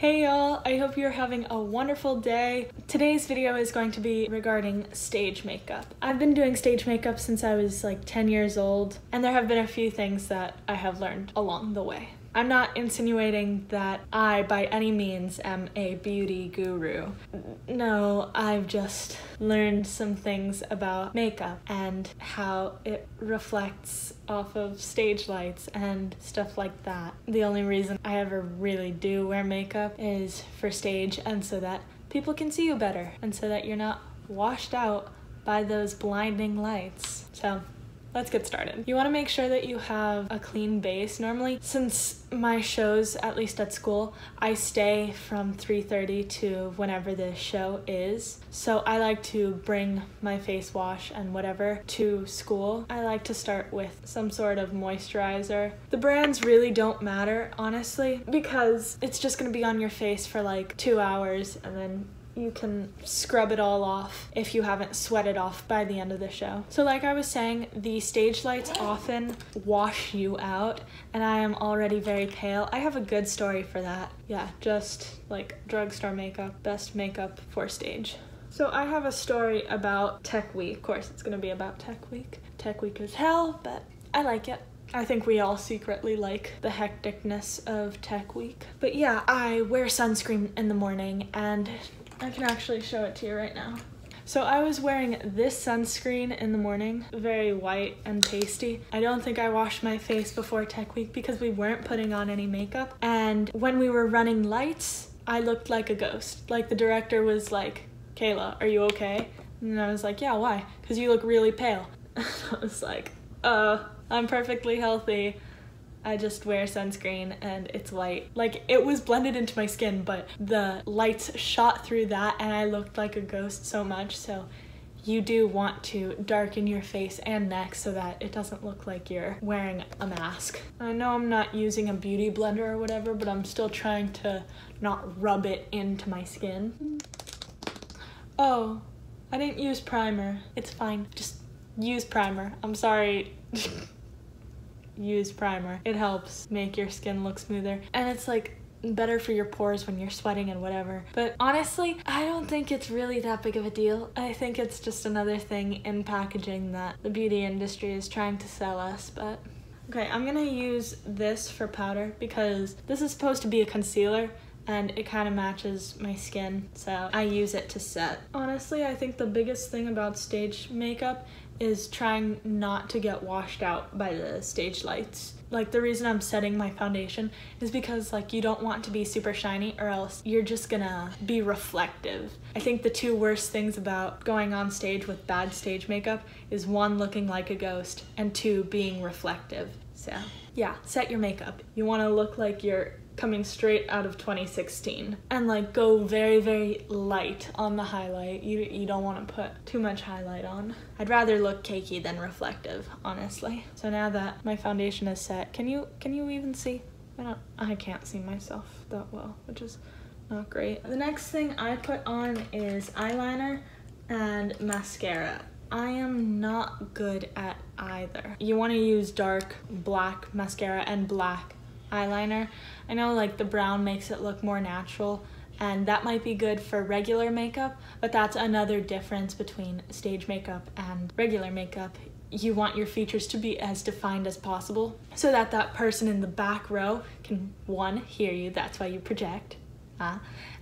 Hey y'all, I hope you're having a wonderful day. Today's video is going to be regarding stage makeup. I've been doing stage makeup since I was like 10 years old, and there have been a few things that I have learned along the way. I'm not insinuating that I, by any means, am a beauty guru. No, I've just learned some things about makeup and how it reflects off of stage lights and stuff like that. The only reason I ever really do wear makeup is for stage and so that people can see you better and so that you're not washed out by those blinding lights. So let's get started. You want to make sure that you have a clean base. Normally, since my shows, at least at school, I stay from 3:30 to whenever the show is. So I like to bring my face wash and whatever to school. I like to start with some sort of moisturizer. The brands really don't matter, honestly, because it's just going to be on your face for like 2 hours and then you can scrub it all off if you haven't sweated off by the end of the show. So like I was saying, the stage lights often wash you out, and I am already very pale. I have a good story for that. Yeah, just like drugstore makeup, best makeup for stage. So I have a story about Tech Week. Of course, it's gonna be about Tech Week. Tech Week is hell, but I like it. I think we all secretly like the hecticness of Tech Week. But yeah, I wear sunscreen in the morning, and I can actually show it to you right now. So I was wearing this sunscreen in the morning, very white and pasty. I don't think I washed my face before Tech Week because we weren't putting on any makeup. And when we were running lights, I looked like a ghost. Like the director was like, "Kayla, are you okay?" And I was like, "Yeah, why?" "Because you look really pale." I was like, I'm perfectly healthy. I just wear sunscreen and it's white. Like, it was blended into my skin, but the lights shot through that and I looked like a ghost so much. So you do want to darken your face and neck so that it doesn't look like you're wearing a mask. I know I'm not using a beauty blender or whatever, but I'm still trying to not rub it into my skin. Oh, I didn't use primer. It's fine. Just use primer. I'm sorry. Use primer. It helps make your skin look smoother, and it's like better for your pores when you're sweating and whatever. But honestly, I don't think it's really that big of a deal. I think it's just another thing in packaging that the beauty industry is trying to sell us. But okay, I'm gonna use this for powder because this is supposed to be a concealer and it kind of matches my skin, so I use it to set. Honestly, I think the biggest thing about stage makeup is trying not to get washed out by the stage lights. Like, the reason I'm setting my foundation is because like you don't want to be super shiny or else you're just gonna be reflective. I think the two worst things about going on stage with bad stage makeup is one, looking like a ghost, and two, being reflective. So yeah, set your makeup. You want to look like you're coming straight out of 2016 and like go very, very light on the highlight. You don't want to put too much highlight on. I'd rather look cakey than reflective, honestly. So now that my foundation is set, can you even see? I can't see myself that well, which is not great. The next thing I put on is eyeliner and mascara. I am not good at either. You want to use dark black mascara and black eyeliner. I know like the brown makes it look more natural, and that might be good for regular makeup, but that's another difference between stage makeup and regular makeup. You want your features to be as defined as possible so that that person in the back row can, one, hear you, that's why you project,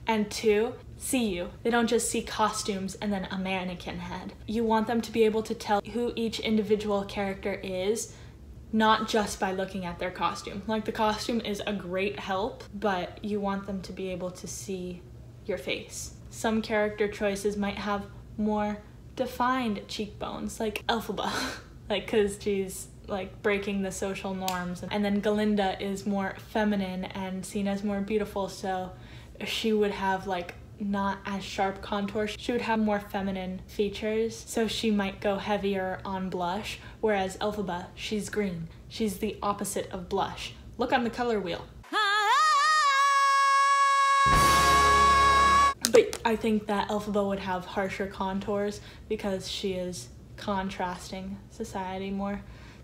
and two, see you. They don't just see costumes and then a mannequin head. You want them to be able to tell who each individual character is, not just by looking at their costume. Like, the costume is a great help, but you want them to be able to see your face. Some character choices might have more defined cheekbones, like Elphaba, like, cause she's like breaking the social norms. And then Galinda is more feminine and seen as more beautiful, so she would have like not as sharp contours. She would have more feminine features, so she might go heavier on blush, whereas Elphaba, she's green. She's the opposite of blush. Look on the color wheel. But I think that Elphaba would have harsher contours because she is contrasting society more.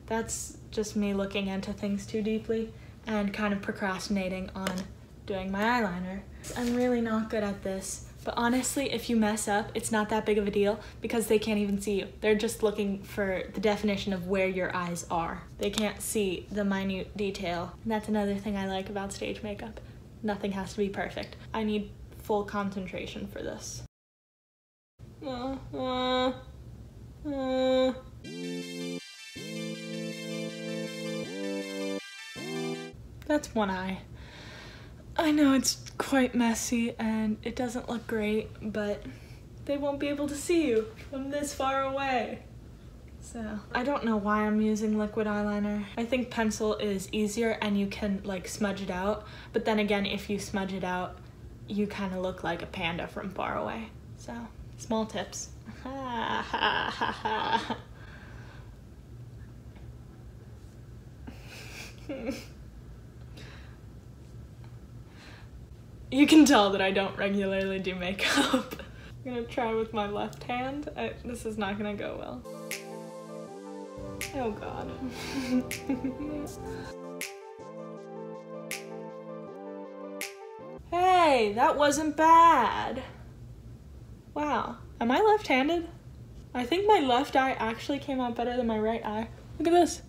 That's just me looking into things too deeply and kind of procrastinating on doing my eyeliner. I'm really not good at this, but honestly, if you mess up, it's not that big of a deal because they can't even see you. They're just looking for the definition of where your eyes are. They can't see the minute detail. And that's another thing I like about stage makeup. Nothing has to be perfect. I need full concentration for this. That's one eye. I know it's quite messy and it doesn't look great, but they won't be able to see you from this far away. So, I don't know why I'm using liquid eyeliner. I think pencil is easier and you can like smudge it out, but then again, if you smudge it out, you kind of look like a panda from far away. So, small tips. You can tell that I don't regularly do makeup. I'm gonna try with my left hand. This is not gonna go well. Oh God. Hey, that wasn't bad. Wow, am I left-handed? I think my left eye actually came out better than my right eye. Look at this.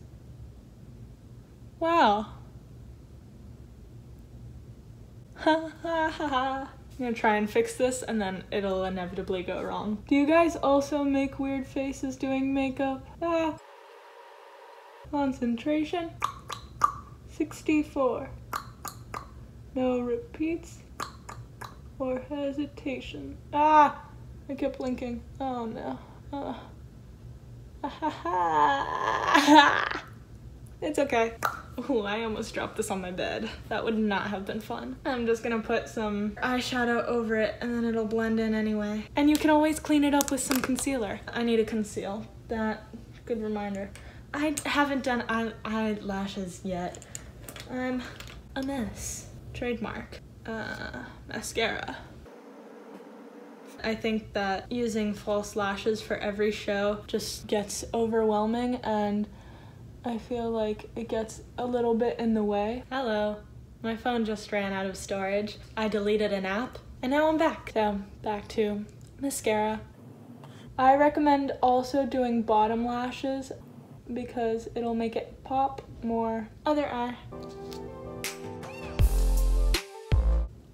Wow. Ha ha ha ha. I'm gonna try and fix this and then it'll inevitably go wrong. Do you guys also make weird faces doing makeup? Ah. Concentration. 64. No repeats or hesitation. Ah! I kept blinking. Oh no. It's okay. Ooh, I almost dropped this on my bed. That would not have been fun. I'm just gonna put some eyeshadow over it and then it'll blend in anyway. And you can always clean it up with some concealer. I need to conceal. That, good reminder. I haven't done eyelashes yet. I'm a mess. Trademark. Mascara. I think that using false lashes for every show just gets overwhelming and I feel like it gets a little bit in the way. Hello. My phone just ran out of storage. I deleted an app and now I'm back. So back to mascara. I recommend also doing bottom lashes because it'll make it pop more. Other eye.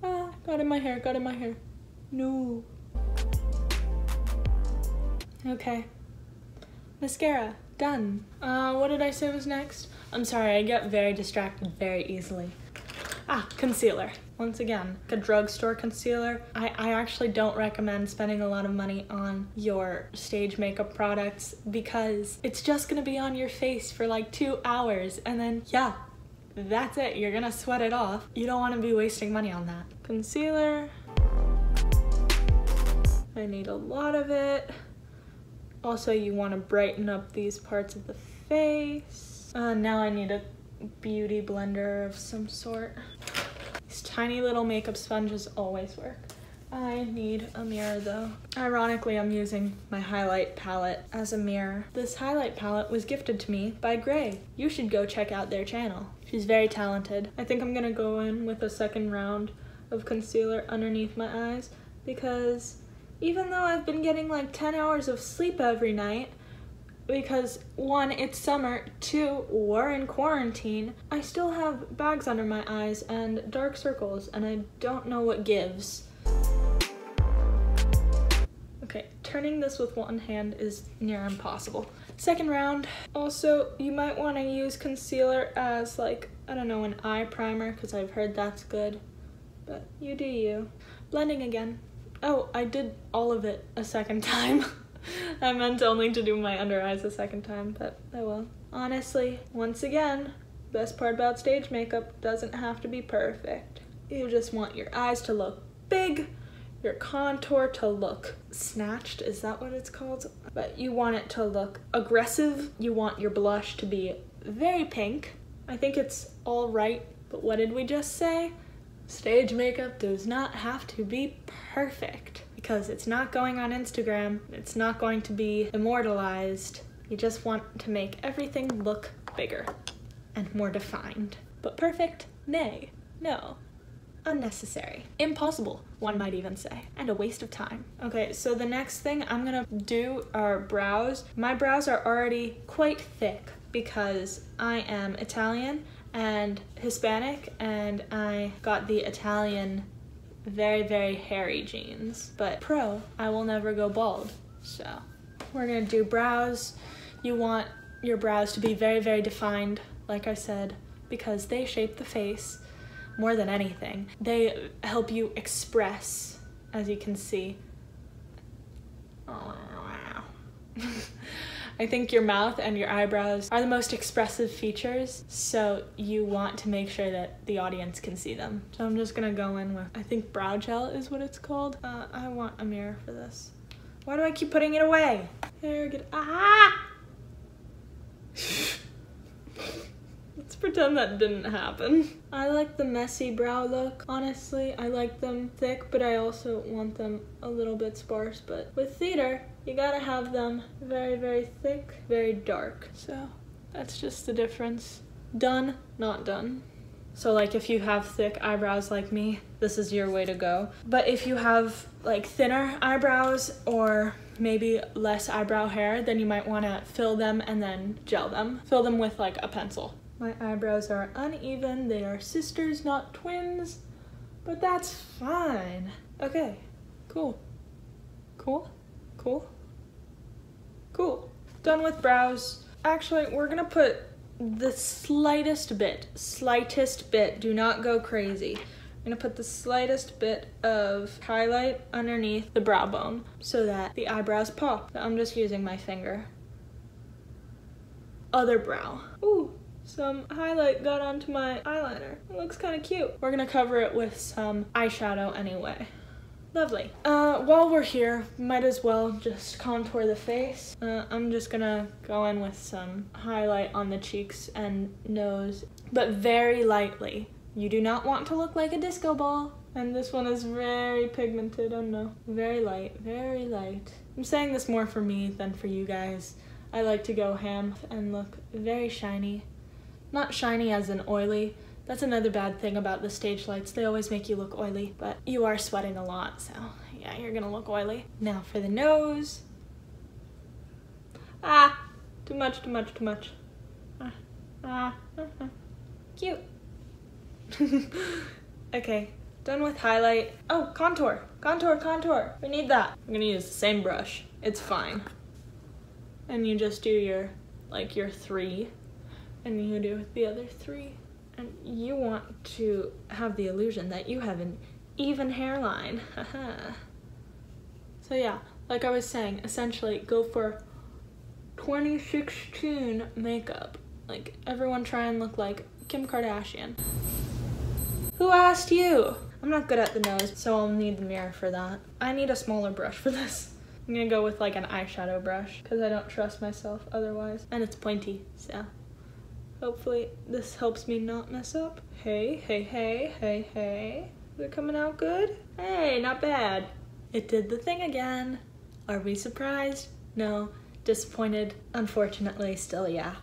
Ah, got in my hair, got in my hair. No. Okay. Mascara. Done. What did I say was next? I'm sorry, I get very distracted very easily. Ah, concealer. Once again, a drugstore concealer. I actually don't recommend spending a lot of money on your stage makeup products because it's just gonna be on your face for like 2 hours and then, yeah, that's it. You're gonna sweat it off. You don't wanna be wasting money on that. Concealer. I need a lot of it. Also, you want to brighten up these parts of the face. Now I need a beauty blender of some sort. These tiny little makeup sponges always work. I need a mirror though. Ironically, I'm using my highlight palette as a mirror. This highlight palette was gifted to me by Gray. You should go check out their channel. She's very talented. I think I'm gonna go in with a second round of concealer underneath my eyes because even though I've been getting like 10 hours of sleep every night, because 1, it's summer, 2, we're in quarantine, I still have bags under my eyes and dark circles, and I don't know what gives. Okay, turning this with one hand is near impossible. Second round. Also, you might want to use concealer as like, I don't know, an eye primer, because I've heard that's good, but you do you. Blending again. Oh, I did all of it a second time. I meant only to do my under eyes a second time, but oh well. Honestly, once again, best part about stage makeup doesn't have to be perfect. You just want your eyes to look big, your contour to look snatched, is that what it's called? But you want it to look aggressive. You want your blush to be very pink. I think it's all right, but what did we just say? Stage makeup does not have to be perfect because it's not going on Instagram. It's not going to be immortalized. You just want to make everything look bigger and more defined. But perfect? Nay. No. unnecessary. Impossible, one might even say, and a waste of time. Okay, so the next thing I'm gonna do are brows. My brows are already quite thick because I am Italian and Hispanic, and I got the Italian very, very hairy genes. But I will never go bald. So we're gonna do brows. You want your brows to be very, very defined, like I said, because they shape the face more than anything. They help you express, as you can see. Oh, wow. I think your mouth and your eyebrows are the most expressive features, so you want to make sure that the audience can see them. So I'm just gonna go in with, I think brow gel is what it's called. I want a mirror for this. Why do I keep putting it away? Here, Let's pretend that didn't happen. I like the messy brow look, honestly. I like them thick, but I also want them a little bit sparse. But with theater, you gotta have them very, very thick, very dark. So that's just the difference. Done, not done. So like if you have thick eyebrows like me, this is your way to go. But if you have like thinner eyebrows or maybe less eyebrow hair, then you might want to fill them and then gel them. Fill them with like a pencil. My eyebrows are uneven. They are sisters, not twins, but that's fine. Okay, cool. Cool, cool, cool. Done with brows. Actually, we're gonna put the slightest bit, do not go crazy. I'm gonna put the slightest bit of highlight underneath the brow bone so that the eyebrows pop. So I'm just using my finger. Other brow. Ooh, some highlight got onto my eyeliner. It looks kind of cute. We're gonna cover it with some eyeshadow anyway. Lovely. While we're here, might as well just contour the face. I'm just gonna go in with some highlight on the cheeks and nose, but very lightly. You do not want to look like a disco ball. And this one is very pigmented, oh no. Very light, very light. I'm saying this more for me than for you guys. I like to go ham and look very shiny. Not shiny as in oily. That's another bad thing about the stage lights. They always make you look oily, but you are sweating a lot, so yeah, you're gonna look oily. Now for the nose. Too much, too much, too much. Cute. Okay, done with highlight. Oh, contour, contour, contour. We need that. I'm gonna use the same brush. It's fine. And you just do your, like your 3, and you do the other 3. And you want to have the illusion that you have an even hairline. So yeah, like I was saying, essentially go for 2016 makeup. Like everyone try and look like Kim Kardashian. Who asked you? I'm not good at the nose, so I'll need the mirror for that. I need a smaller brush for this. I'm gonna go with like an eyeshadow brush because I don't trust myself otherwise. And it's pointy, so. Hopefully this helps me not mess up. Hey, hey, hey, hey, hey. Is it coming out good? Hey, not bad. It did the thing again. Are we surprised? No. Disappointed? Unfortunately, still yeah.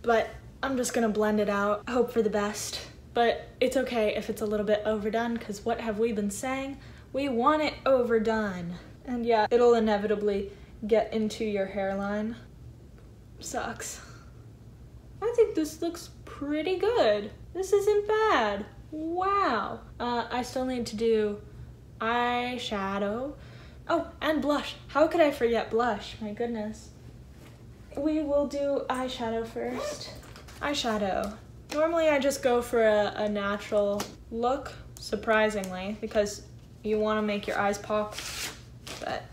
But I'm just gonna blend it out, hope for the best. But it's okay if it's a little bit overdone, because what have we been saying? We want it overdone. And yeah, it'll inevitably get into your hairline. Sucks. I think this looks pretty good. This isn't bad. Wow. I still need to do eyeshadow. Oh, and blush. How could I forget blush? My goodness. We will do eyeshadow first. Eyeshadow. Normally I just go for a natural look, surprisingly, because you want to make your eyes pop, but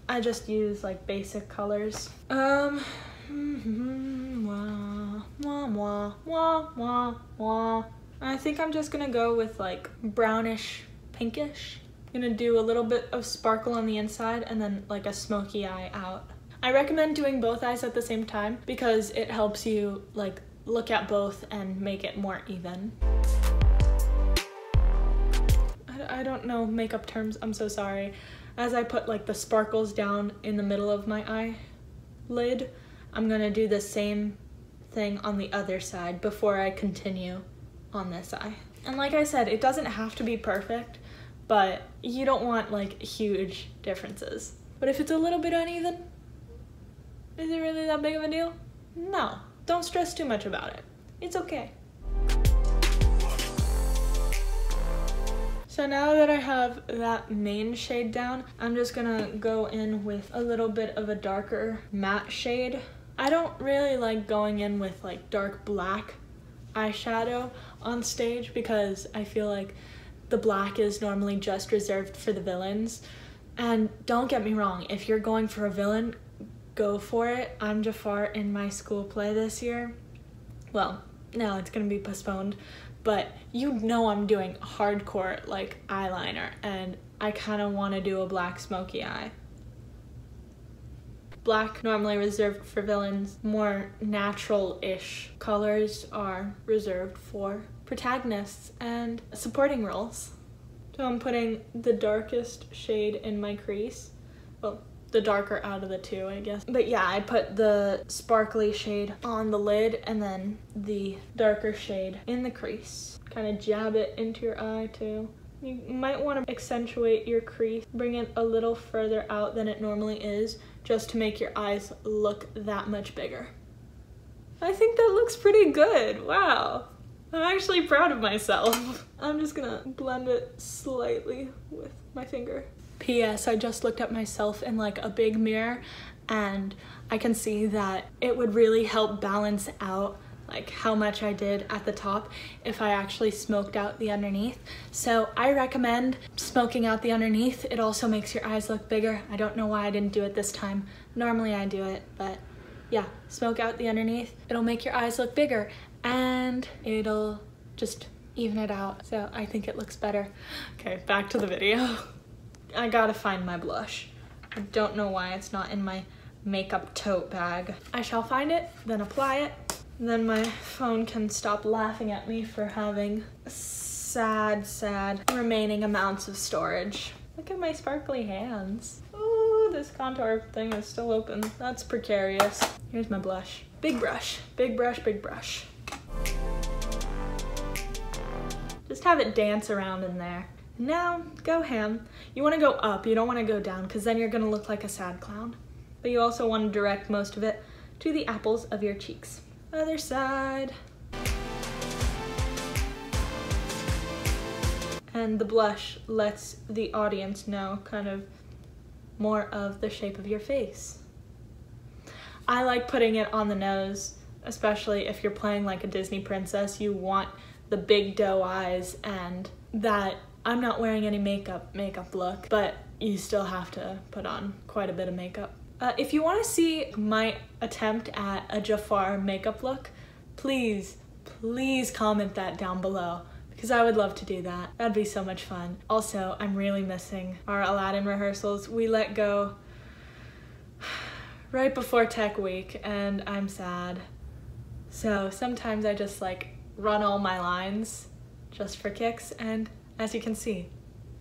I just use like basic colors. I think I'm just gonna go with like brownish pinkish. I'm gonna do a little bit of sparkle on the inside and then like a smoky eye out. I recommend doing both eyes at the same time because it helps you like look at both and make it more even. I don't know makeup terms, I'm so sorry. As I put like the sparkles down in the middle of my eyelid, I'm gonna do the same thing on the other side before I continue on this eye. And like I said, it doesn't have to be perfect, but you don't want like huge differences. But if it's a little bit uneven, is it really that big of a deal? No, don't stress too much about it. It's okay. So now that I have that main shade down, I'm just gonna go in with a little bit of a darker matte shade. I don't really like going in with like dark black eyeshadow on stage because I feel like the black is normally just reserved for the villains. And don't get me wrong, if you're going for a villain, go for it. I'm Jafar in my school play this year. Well, no, it's gonna be postponed, but you know I'm doing hardcore like eyeliner, and I kind of want to do a black smoky eye. Black normally reserved for villains. More natural-ish colors are reserved for protagonists and supporting roles. So I'm putting the darkest shade in my crease. Well, the darker out of the two, I guess. But yeah, I put the sparkly shade on the lid and then the darker shade in the crease. Kind of jab it into your eye too. You might want to accentuate your crease, bring it a little further out than it normally is, just to make your eyes look that much bigger. I think that looks pretty good, wow. I'm actually proud of myself. I'm just gonna blend it slightly with my finger. P.S. I just looked at myself in like a big mirror and I can see that it would really help balance out like how much I did at the top if I actually smoked out the underneath. So I recommend smoking out the underneath. It also makes your eyes look bigger. I don't know why I didn't do it this time. Normally I do it, but yeah, smoke out the underneath. It'll make your eyes look bigger and it'll just even it out. So I think it looks better. Okay, back to the video. I gotta find my blush. I don't know why it's not in my makeup tote bag. I shall find it, then apply it. And then my phone can stop laughing at me for having sad remaining amounts of storage. Look at my sparkly hands. Ooh, this contour thing is still open. That's precarious. Here's my blush. Big brush, big brush, big brush. Just have it dance around in there. Now, go ham. You want to go up, you don't want to go down, because then you're going to look like a sad clown. But you also want to direct most of it to the apples of your cheeks. Other side. And the blush lets the audience know kind of more of the shape of your face. I like putting it on the nose, especially if you're playing like a Disney princess. You want the big doe eyes and that I'm not wearing any makeup look, but you still have to put on quite a bit of makeup. If you want to see my attempt at a Jafar makeup look, please comment that down below because I would love to do that. That'd be so much fun. Also, I'm really missing our Aladdin rehearsals. We let go right before Tech Week and I'm sad. So sometimes I just like run all my lines just for kicks, and as you can see,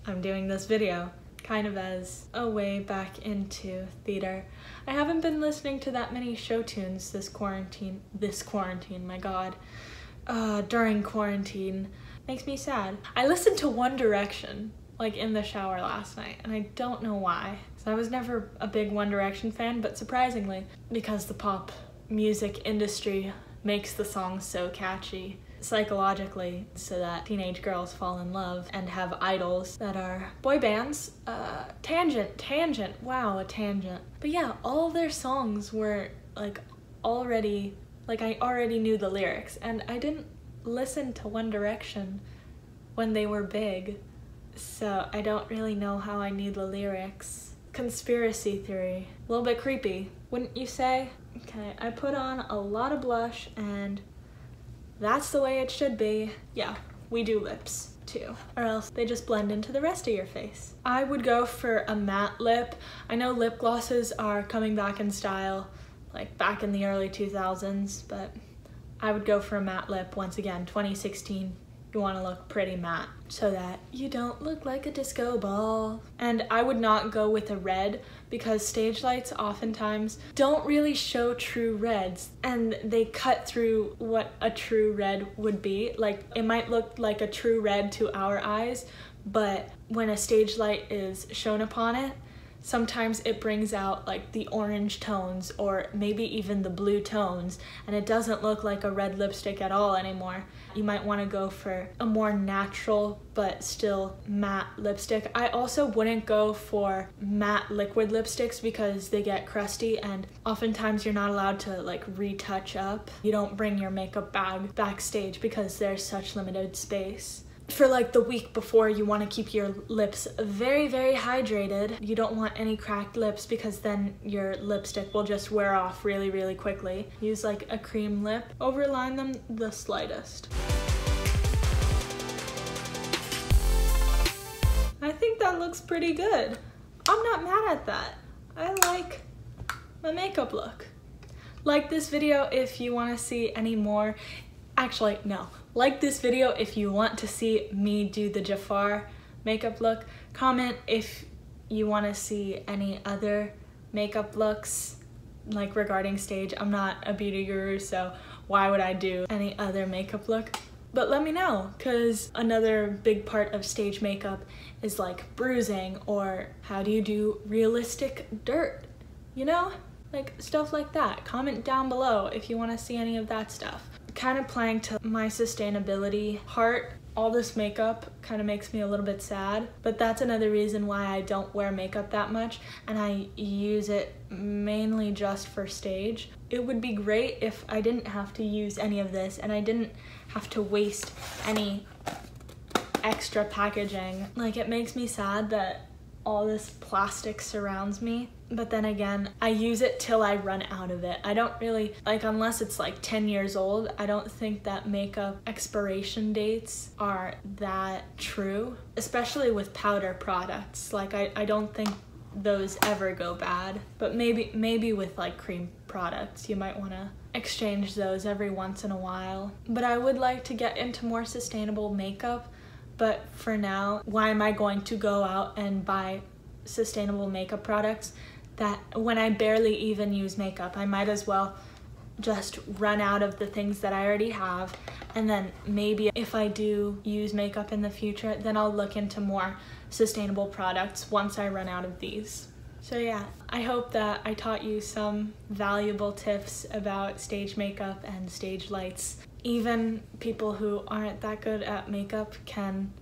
I'm doing this video kind of as a way back into theater. I haven't been listening to that many show tunes this quarantine, my god. During quarantine. Makes me sad. I listened to One Direction like in the shower last night and I don't know why. So I was never a big One Direction fan, but surprisingly, because the pop music industry makes the songs so catchy psychologically so that teenage girls fall in love and have idols that are boy bands. Tangent, wow, a tangent. But yeah, all their songs were like already, like I already knew the lyrics and I didn't listen to One Direction when they were big, so I don't really know how I knew the lyrics. Conspiracy theory, a little bit creepy, wouldn't you say? Okay, I put on a lot of blush and that's the way it should be. Yeah, we do lips too, or else they just blend into the rest of your face. I would go for a matte lip. I know lip glosses are coming back in style, like back in the early 2000s, but I would go for a matte lip once again, 2016. you want to look pretty matte so that you don't look like a disco ball. And I would not go with a red because stage lights oftentimes don't really show true reds, and they cut through what a true red would be. Like, it might look like a true red to our eyes, but when a stage light is shown upon it, sometimes it brings out like the orange tones or maybe even the blue tones, and it doesn't look like a red lipstick at all anymore. You might want to go for a more natural but still matte lipstick. I also wouldn't go for matte liquid lipsticks because they get crusty, and oftentimes you're not allowed to like retouch up. You don't bring your makeup bag backstage because there's such limited space. For like the week before, you want to keep your lips very, very hydrated. You don't want any cracked lips because then your lipstick will just wear off really, really quickly. Use like a cream lip, overline them the slightest. I think that looks pretty good. I'm not mad at that. I like my makeup look. Like this video if you want to see any more. Actually, no. Like this video if you want to see me do the Jafar makeup look. Comment if you want to see any other makeup looks like regarding stage. I'm not a beauty guru, so why would I do any other makeup look? But let me know, because another big part of stage makeup is like bruising, or how do you do realistic dirt, you know? Like stuff like that. Comment down below if you want to see any of that stuff. Kind of playing to my sustainability heart, all this makeup kind of makes me a little bit sad, but that's another reason why I don't wear makeup that much, and I use it mainly just for stage. It would be great if I didn't have to use any of this and I didn't have to waste any extra packaging. Like, it makes me sad that all this plastic surrounds me, but then again, I use it till I run out of it. I don't really, like, unless it's like 10 years old, I don't think that makeup expiration dates are that true, especially with powder products. Like, I don't think those ever go bad, but maybe with like cream products, you might want to exchange those every once in a while. But I would like to get into more sustainable makeup. But for now, why am I going to go out and buy sustainable makeup products that when I barely even use makeup? I might as well just run out of the things that I already have, and then maybe if I do use makeup in the future, then I'll look into more sustainable products once I run out of these. So yeah, I hope that I taught you some valuable tips about stage makeup and stage lights. Even people who aren't that good at makeup can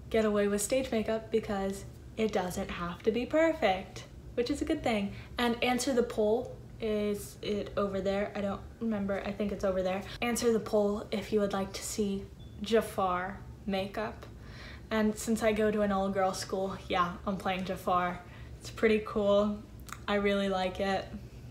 get away with stage makeup because it doesn't have to be perfect, which is a good thing. And answer the poll. Is it over there? I don't remember. I think it's over there. Answer the poll if you would like to see Jafar makeup. And since I go to an all-girl school, yeah, I'm playing Jafar. It's pretty cool. I really like it.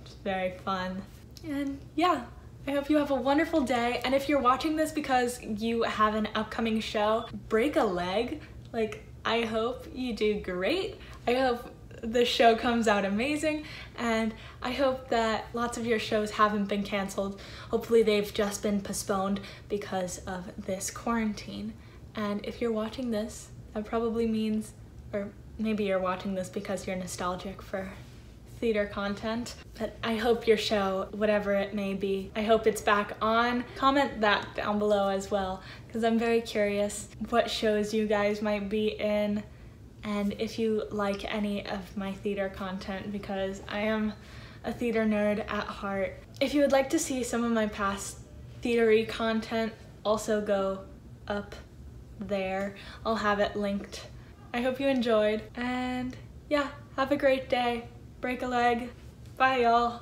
It's very fun. And yeah, I hope you have a wonderful day. And if you're watching this because you have an upcoming show, break a leg. Like, I hope you do great. I hope the show comes out amazing, and I hope that lots of your shows haven't been canceled. Hopefully they've just been postponed because of this quarantine. And if you're watching this, that probably means, or maybe you're watching this because you're nostalgic for theater content, but I hope your show, whatever it may be, I hope it's back on. Comment that down below as well, because I'm very curious what shows you guys might be in, and if you like any of my theater content, because I am a theater nerd at heart. If you would like to see some of my past theater-y content, also go up there. I'll have it linked. I hope you enjoyed, and yeah, have a great day. Break a leg. Bye, y'all.